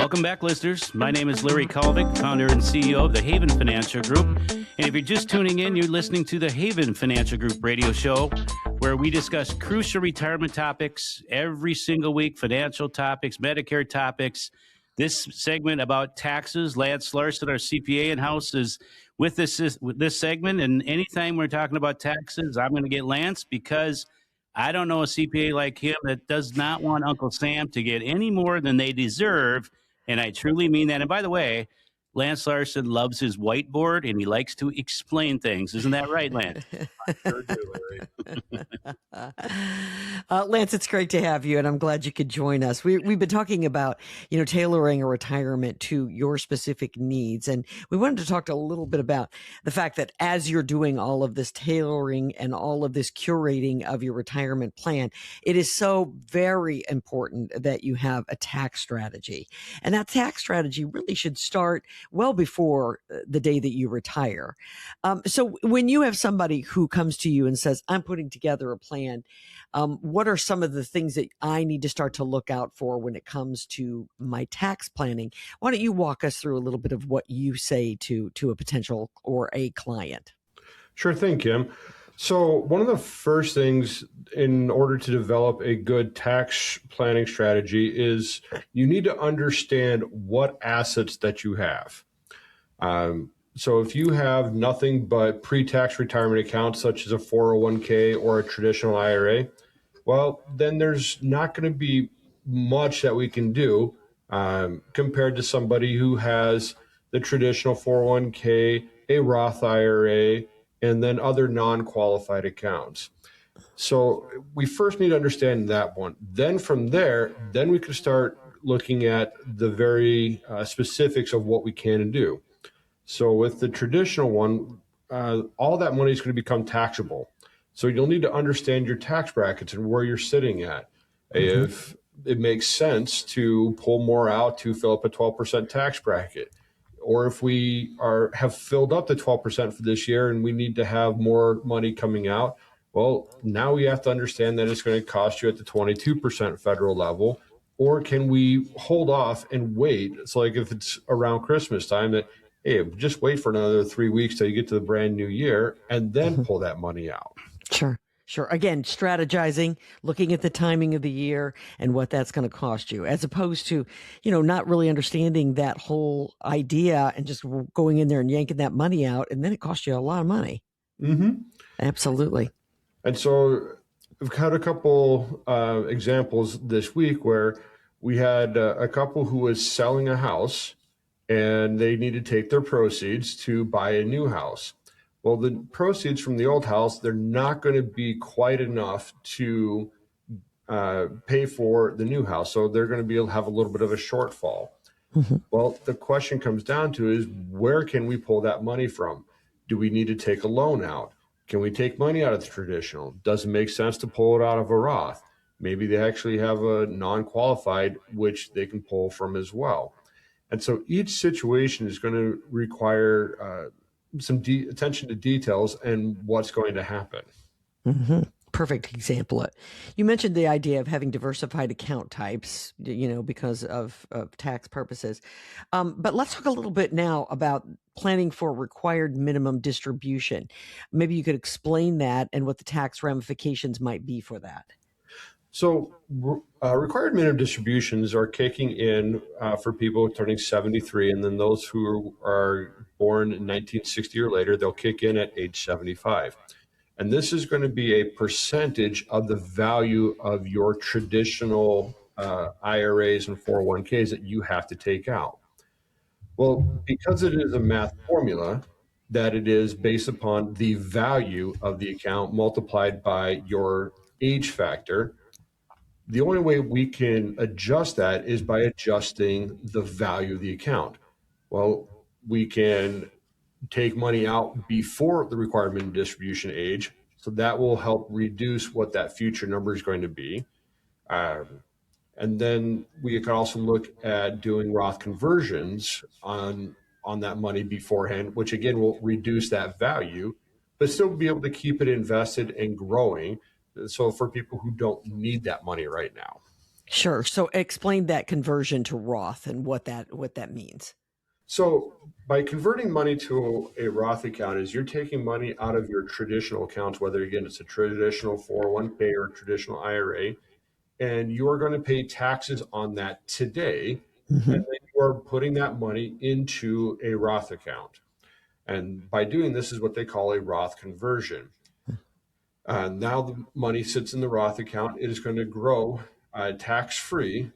Welcome back, listeners. My name is Larry Kallevig, founder and CEO of the Haven Financial Group. And if you're just tuning in, you're listening to the Haven Financial Group radio show, where we discuss crucial retirement topics every single week, financial topics, Medicare topics. This segment about taxes, Lance Larsen, our CPA in-house, is with this segment. And anytime we're talking about taxes, I'm going to get Lance, because I don't know a CPA like him that does not want Uncle Sam to get any more than they deserve. And I truly mean that. And by the way, Lance Larsen loves his whiteboard and he likes to explain things. Isn't that right, Lance? I sure do, Larry. Lance, it's great to have you, and I'm glad you could join us. We've been talking about, tailoring a retirement to your specific needs, and we wanted to talk a little bit about the fact that as you're doing all of this tailoring and all of this curating of your retirement plan, it is so very important that you have a tax strategy, and that tax strategy really should start well before the day that you retire. So when you have somebody who comes to you and says, I'm putting together a plan, what are some of the things that I need to start to look out for when it comes to my tax planning? Why don't you walk us through a little bit of what you say to a potential or a client? Sure thing, Kim. So one of the first things in order to develop a good tax planning strategy is you need to understand what assets that you have. So if you have nothing but pre-tax retirement accounts, such as a 401k or a traditional IRA, well, then there's not going to be much that we can do compared to somebody who has the traditional 401k, a Roth IRA, and then other non-qualified accounts. So we first need to understand that one. Then from there, then we can start looking at the very specifics of what we can and do. So with the traditional one, all that money is going to become taxable. So you'll need to understand your tax brackets and where you're sitting at. Mm-hmm. If it makes sense to pull more out to fill up a 12% tax bracket, or if we have filled up the 12% for this year and we need to have more money coming out, well, now we have to understand that it's going to cost you at the 22% federal level. Or can we hold off and wait? It's like if it's around Christmas time that, hey, just wait for another 3 weeks till you get to the brand new year and then pull that money out. Sure. Again, strategizing, looking at the timing of the year and what that's going to cost you, as opposed to, not really understanding that whole idea and just going in there and yanking that money out. And then it costs you a lot of money. Mm-hmm. Absolutely. And so I've had a couple examples this week where we had a couple who was selling a house and they need to take their proceeds to buy a new house. Well, the proceeds from the old house, they're not going to be quite enough to pay for the new house. So they're going to be able to have a little bit of a shortfall. Mm-hmm. Well, the question comes down to is, where can we pull that money from? Do we need to take a loan out? Can we take money out of the traditional? Does it make sense to pull it out of a Roth? Maybe they actually have a non-qualified, which they can pull from as well. And so each situation is going to require some attention to details and what's going to happen. Mm-hmm. Perfect example. You mentioned the idea of having diversified account types, because of tax purposes. But let's talk a little bit now about planning for required minimum distribution. Maybe you could explain that and what the tax ramifications might be for that. So required minimum distributions are kicking in for people turning 73, and then those who are born in 1960 or later, they'll kick in at age 75. And this is going to be a percentage of the value of your traditional IRAs and 401ks that you have to take out. Well, because it is a math formula, that it is based upon the value of the account multiplied by your age factor, the only way we can adjust that is by adjusting the value of the account. Well, we can take money out before the required minimum distribution age, so that will help reduce what that future number is going to be. And then we can also look at doing Roth conversions on that money beforehand, which again will reduce that value, but still be able to keep it invested and growing. So for people who don't need that money right now. Sure. So explain that conversion to Roth and what that means. So by converting money to a Roth account is you're taking money out of your traditional accounts, whether again it's a traditional 401k or a traditional IRA, and you are going to pay taxes on that today. And Hmm. then you are putting that money into a Roth account. And by doing this is what they call a Roth conversion. Now the money sits in the Roth account. It is going to grow tax free.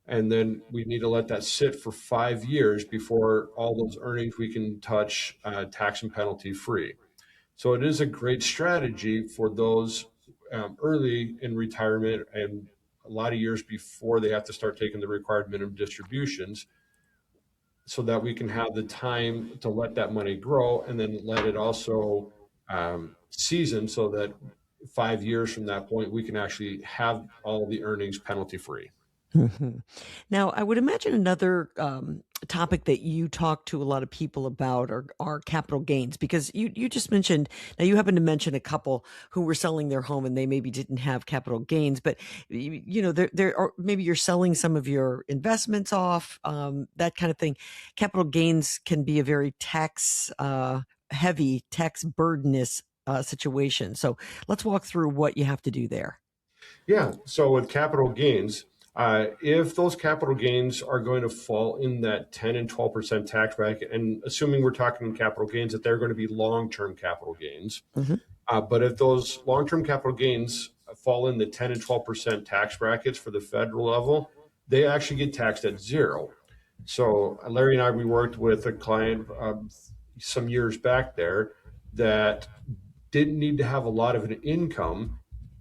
And then we need to let that sit for 5 years before all those earnings we can touch tax and penalty free. So it is a great strategy for those early in retirement and a lot of years before they have to start taking the required minimum distributions so that we can have the time to let that money grow and then let it also season so that 5 years from that point, we can actually have all the earnings penalty free. Mhm. Now, I would imagine another topic that you talk to a lot of people about are capital gains, because you just mentioned, now you happen to mention a couple who were selling their home and they maybe didn't have capital gains, but there are, maybe you're selling some of your investments off, that kind of thing. Capital gains can be a very tax heavy, tax burdenous situation. So let's walk through what you have to do there. Yeah. So with capital gains, if those capital gains are going to fall in that 10 and 12% tax bracket, and assuming we're talking capital gains, that they're going to be long-term capital gains. Hmm. But if those long-term capital gains fall in the 10 and 12% tax brackets for the federal level, they actually get taxed at zero. So Larry and I, we worked with a client some years back there that didn't need to have a lot of an income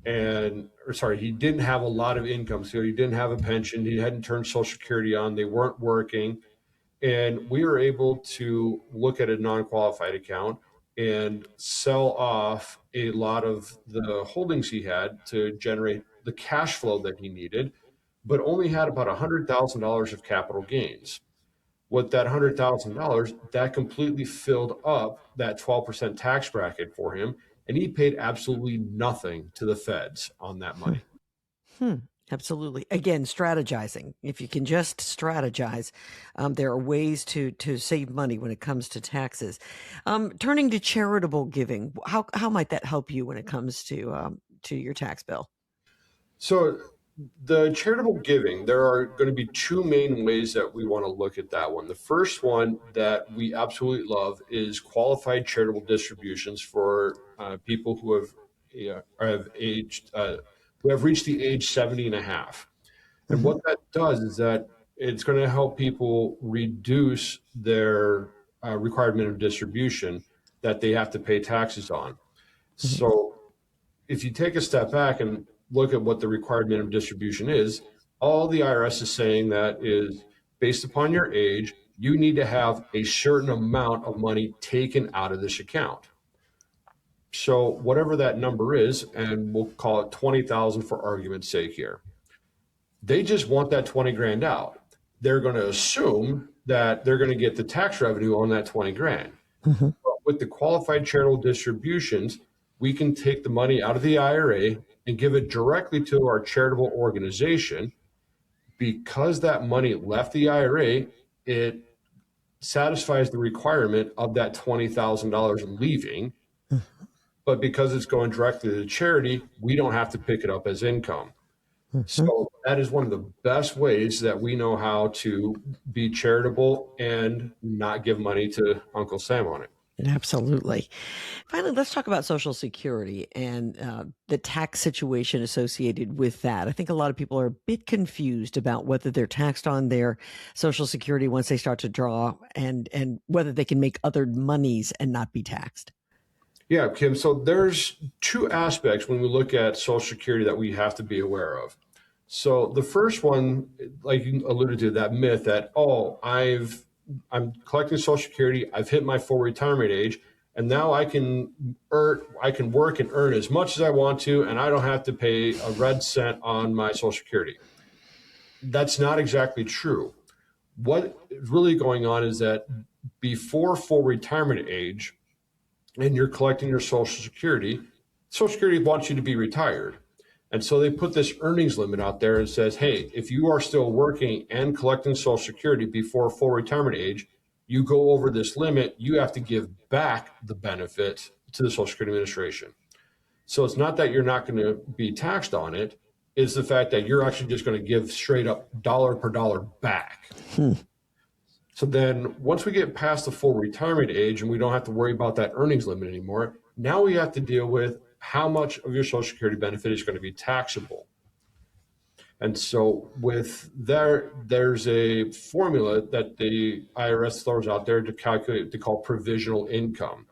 he didn't have a lot of income. So he didn't have a pension. He hadn't turned Social Security on. They weren't working. And we were able to look at a non-qualified account and sell off a lot of the holdings he had to generate the cash flow that he needed, but only had about $100,000 of capital gains. With that $100,000, that completely filled up that 12% tax bracket for him. And he paid absolutely nothing to the feds on that Hmm. money. Hmm. Absolutely. Again, strategizing. If you can just strategize, there are ways to save money when it comes to taxes. Turning to charitable giving, how might that help you when it comes to your tax bill? So the charitable giving, there are going to be two main ways that we want to look at that one. The first one that we absolutely love is qualified charitable distributions for people who have reached the age 70 and a half. And Hmm. what that does is that it's going to help people reduce their required minimum distribution that they have to pay taxes on. Hmm. So if you take a step back and look at what the required minimum distribution is, all the IRS is saying that is based upon your age, you need to have a certain amount of money taken out of this account. So whatever that number is, and we'll call it 20,000 for argument's sake here, they just want that 20 grand out. They're going to assume that they're going to get the tax revenue on that 20 grand. Hmm. But with the qualified charitable distributions, we can take the money out of the IRA and give it directly to our charitable organization. Because that money left the IRA, it satisfies the requirement of that $20,000 leaving. But because it's going directly to the charity, we don't have to pick it up as income. Hmm. So that is one of the best ways that we know how to be charitable and not give money to Uncle Sam on it. Absolutely. Finally, let's talk about Social Security and the tax situation associated with that. I think a lot of people are a bit confused about whether they're taxed on their Social Security once they start to draw, and whether they can make other monies and not be taxed. Yeah, Kim. So there's two aspects when we look at Social Security that we have to be aware of. So the first one, like you alluded to, that myth that, oh, I'm collecting Social Security, I've hit my full retirement age, and now I can work and earn as much as I want to, and I don't have to pay a red cent on my Social Security. That's not exactly true. What is really going on is that before full retirement age, and you're collecting your Social Security, Social Security wants you to be retired. And so they put this earnings limit out there and says, hey, if you are still working and collecting Social Security before full retirement age, you go over this limit, you have to give back the benefit to the Social Security Administration. So it's not that you're not going to be taxed on it, it's the fact that you're actually just going to give straight up dollar per dollar back. So then once we get past the full retirement age and we don't have to worry about that earnings limit anymore, now we have to deal with how much of your Social Security benefit is going to be taxable. And so with there's a formula that the IRS throws out there to calculate, they call provisional income.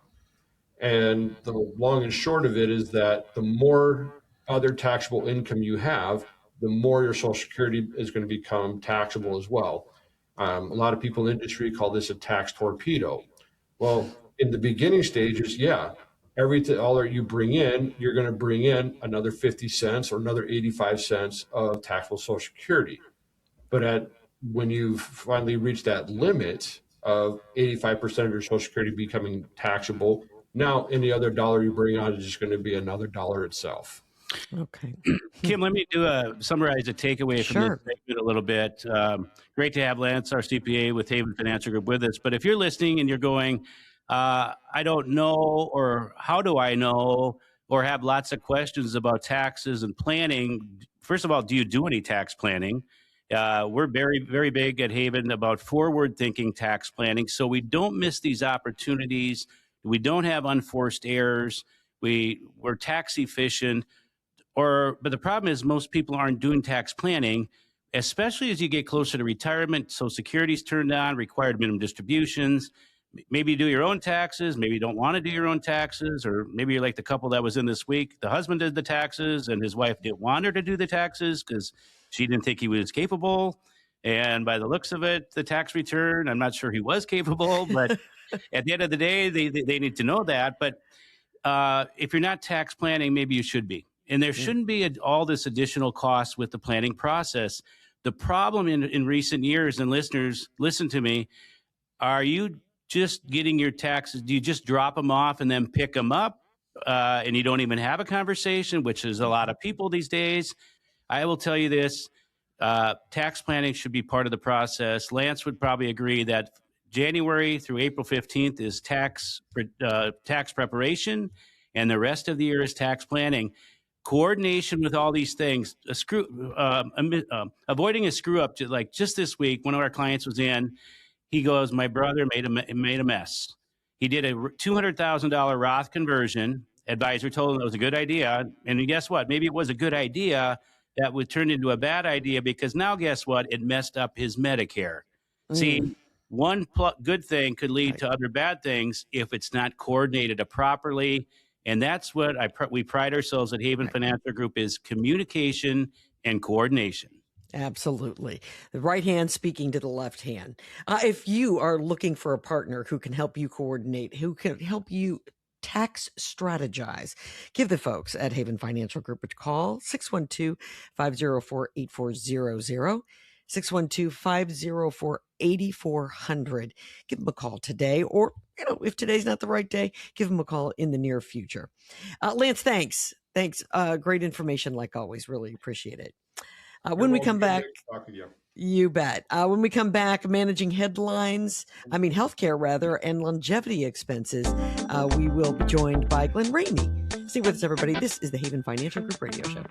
And the long and short of it is that the more other taxable income you have, the more your Social Security is going to become taxable as well. A lot of people in the industry call this a tax torpedo. Well, in the beginning stages, yeah, all that you bring in, you're going to bring in another 50 cents or another 85 cents of taxable Social Security. But when you finally reach that limit of 85% of your Social Security becoming taxable, now any other dollar you bring on is just going to be another dollar itself. Okay. Kim, let me summarize a takeaway from this segment a little bit. Great to have Lance, our CPA with Haven Financial Group, with us. But if you're listening and you're going, I don't know, or how do I know, or have lots of questions about taxes and planning, first of all, do you do any tax planning? We're very, very big at Haven about forward-thinking tax planning, so we don't miss these opportunities. We don't have unforced errors. We're tax efficient. But the problem is most people aren't doing tax planning, especially as you get closer to retirement. Social Security's turned on, required minimum distributions. Maybe you do your own taxes. Maybe you don't want to do your own taxes. Or maybe you're like the couple that was in this week. The husband did the taxes and his wife didn't want her to do the taxes because she didn't think he was capable. And by the looks of it, the tax return, I'm not sure he was capable. But at the end of the day, they need to know that. But if you're not tax planning, maybe you should be. And there shouldn't be all this additional cost with the planning process. The problem in recent years, and listeners, listen to me, are you just getting your taxes? Do you just drop them off and then pick them up and you don't even have a conversation, which is a lot of people these days? I will tell you this, tax planning should be part of the process. Lance would probably agree that January through April 15th is tax preparation, and the rest of the year is tax planning. Coordination with all these things, avoiding a screw up. Like just this week, one of our clients was in. He goes, my brother made a mess. He did a $200,000 Roth conversion. Advisor told him it was a good idea, and guess what? Maybe it was a good idea that would turn into a bad idea because now guess what? It messed up his Medicare. See, one good thing could lead to other bad things if it's not coordinated properly. And that's what we pride ourselves at Haven Financial Group is communication and coordination. Absolutely. The right hand speaking to the left hand. If you are looking for a partner who can help you coordinate, who can help you tax strategize, give the folks at Haven Financial Group a call, 612-504-8400. 612-504-8400. Give them a call today, or, if today's not the right day, give them a call in the near future. Lance, thanks. Great information, like always. Really appreciate it. When we come back, you bet. When we come back, managing healthcare rather, and longevity expenses, we will be joined by Glenn Ramey. Stay with us, everybody. This is the Haven Financial Group Radio Show.